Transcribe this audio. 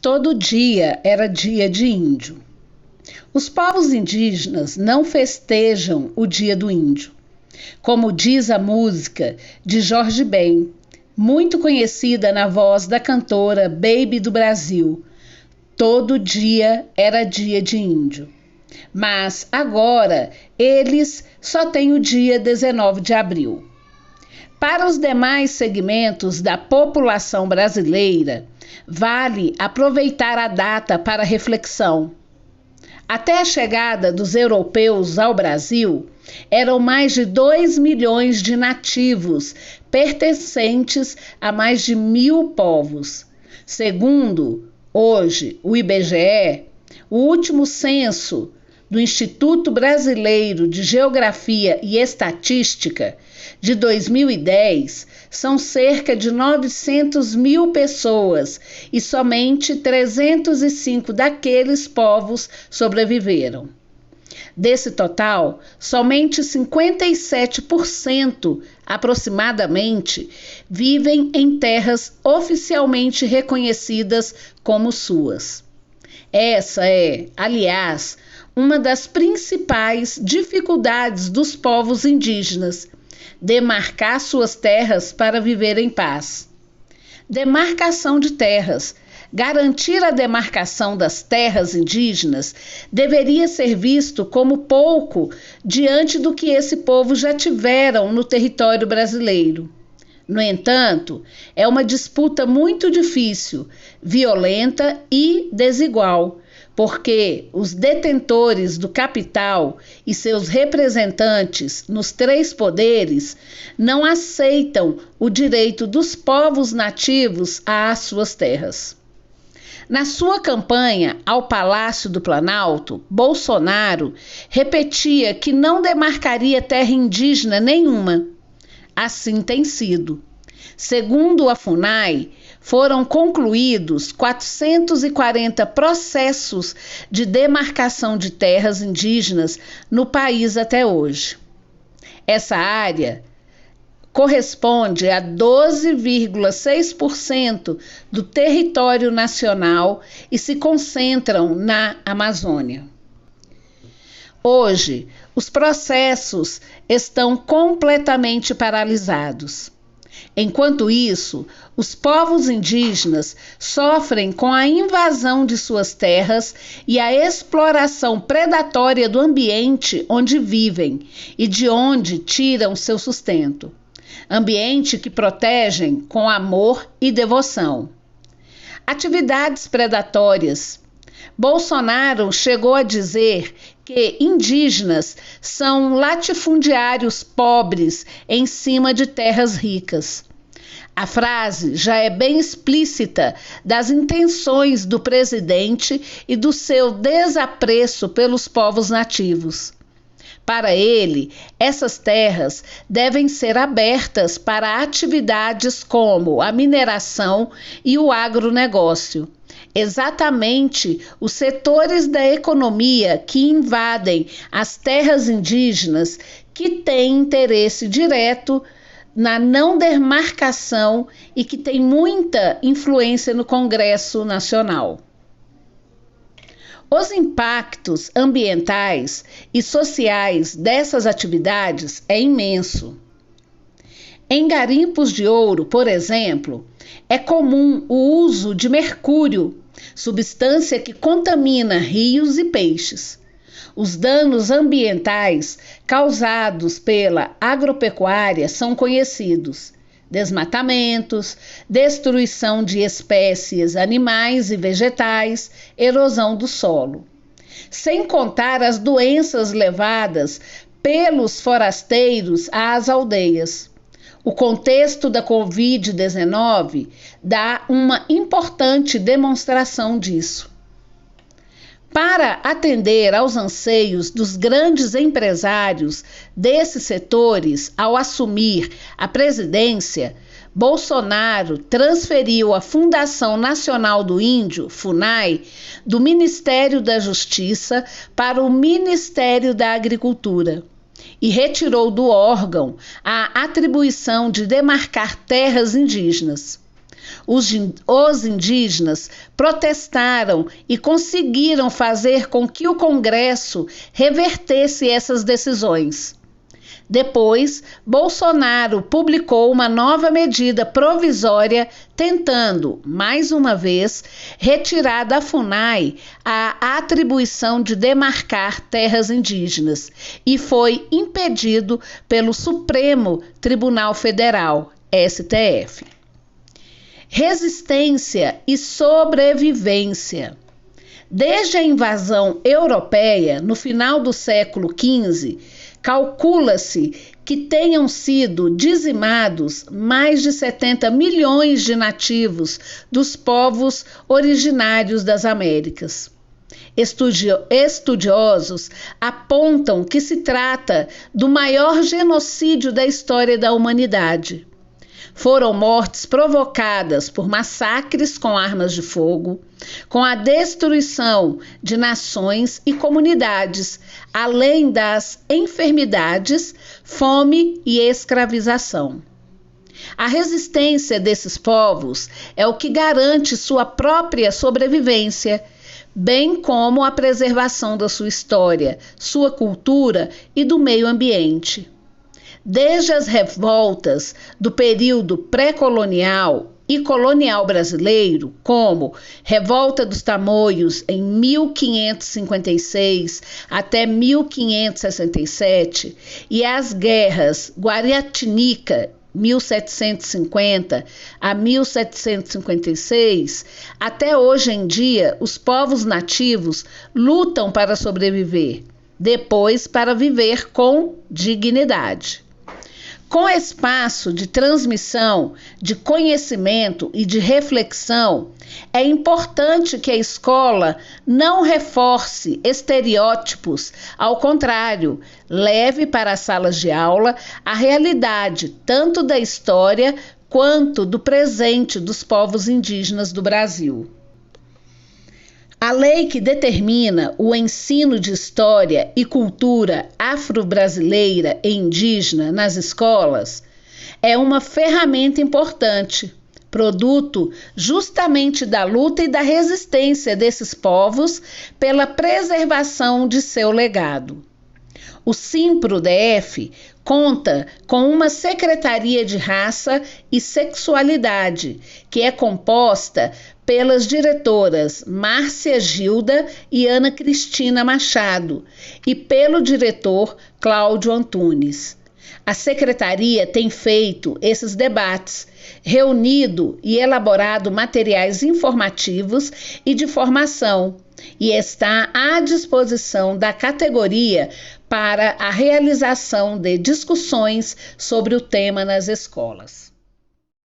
Todo dia era dia de índio. Os povos indígenas não festejam o Dia do Índio. Como diz a música de Jorge Ben, muito conhecida na voz da cantora Baby do Brasil, todo dia era dia de índio. Mas agora eles só têm o dia 19 de abril. Para os demais segmentos da população brasileira, vale aproveitar a data para reflexão. Até a chegada dos europeus ao Brasil, eram mais de 2 milhões de nativos, pertencentes a mais de 1.000 povos. Segundo, hoje, o IBGE, o último censo do Instituto Brasileiro de Geografia e Estatística, de 2010, são cerca de 900 mil pessoas e somente 305 daqueles povos sobreviveram. Desse total, somente 57%, aproximadamente, vivem em terras oficialmente reconhecidas como suas. Essa é, aliás, uma das principais dificuldades dos povos indígenas: demarcar suas terras para viver em paz. Demarcação de terras. Garantir a demarcação das terras indígenas deveria ser visto como pouco diante do que esse povo já tiveram no território brasileiro. No entanto, é uma disputa muito difícil, violenta e desigual, porque os detentores do capital e seus representantes nos 3 poderes não aceitam o direito dos povos nativos às suas terras. Na sua campanha ao Palácio do Planalto, Bolsonaro repetia que não demarcaria terra indígena nenhuma. Assim tem sido. Segundo a FUNAI, foram concluídos 440 processos de demarcação de terras indígenas no país até hoje. Essa área corresponde a 12,6% do território nacional e se concentram na Amazônia. Hoje, os processos estão completamente paralisados. Enquanto isso, os povos indígenas sofrem com a invasão de suas terras e a exploração predatória do ambiente onde vivem e de onde tiram seu sustento. Ambiente que protegem com amor e devoção. Atividades predatórias. Bolsonaro chegou a dizer que indígenas são latifundiários pobres em cima de terras ricas. A frase já é bem explícita das intenções do presidente e do seu desapreço pelos povos nativos. Para ele, essas terras devem ser abertas para atividades como a mineração e o agronegócio. Exatamente os setores da economia que invadem as terras indígenas que têm interesse direto na não demarcação e que têm muita influência no Congresso Nacional. Os impactos ambientais e sociais dessas atividades é imenso. Em garimpos de ouro, por exemplo, é comum o uso de mercúrio, substância que contamina rios e peixes. Os danos ambientais causados pela agropecuária são conhecidos: desmatamentos, destruição de espécies animais e vegetais, erosão do solo. Sem contar as doenças levadas pelos forasteiros às aldeias. O contexto da Covid-19 dá uma importante demonstração disso. Para atender aos anseios dos grandes empresários desses setores ao assumir a presidência, Bolsonaro transferiu a Fundação Nacional do Índio, FUNAI, do Ministério da Justiça para o Ministério da Agricultura e retirou do órgão a atribuição de demarcar terras indígenas. Os indígenas protestaram e conseguiram fazer com que o Congresso revertesse essas decisões. Depois, Bolsonaro publicou uma nova medida provisória tentando, mais uma vez, retirar da FUNAI a atribuição de demarcar terras indígenas e foi impedido pelo Supremo Tribunal Federal, STF. Resistência e sobrevivência. Desde a invasão europeia, no final do século XV, calcula-se que tenham sido dizimados mais de 70 milhões de nativos dos povos originários das Américas. Estudiosos apontam que se trata do maior genocídio da história da humanidade. Foram mortes provocadas por massacres com armas de fogo, com a destruição de nações e comunidades, além das enfermidades, fome e escravização. A resistência desses povos é o que garante sua própria sobrevivência, bem como a preservação da sua história, sua cultura e do meio ambiente. Desde as revoltas do período pré-colonial e colonial brasileiro, como Revolta dos Tamoios em 1556 até 1567, e as guerras Guariatinica 1750 a 1756, até hoje em dia os povos nativos lutam para sobreviver, depois para viver com dignidade. Com espaço de transmissão, de conhecimento e de reflexão, é importante que a escola não reforce estereótipos, ao contrário, leve para as salas de aula a realidade tanto da história quanto do presente dos povos indígenas do Brasil. A lei que determina o ensino de história e cultura afro-brasileira e indígena nas escolas é uma ferramenta importante, produto justamente da luta e da resistência desses povos pela preservação de seu legado. O Simpro-DF conta com uma Secretaria de Raça e Sexualidade, que é composta pelas diretoras Márcia Gilda e Ana Cristina Machado e pelo diretor Cláudio Antunes. A secretaria tem feito esses debates, reunido e elaborado materiais informativos e de formação, e está à disposição da categoria para a realização de discussões sobre o tema nas escolas.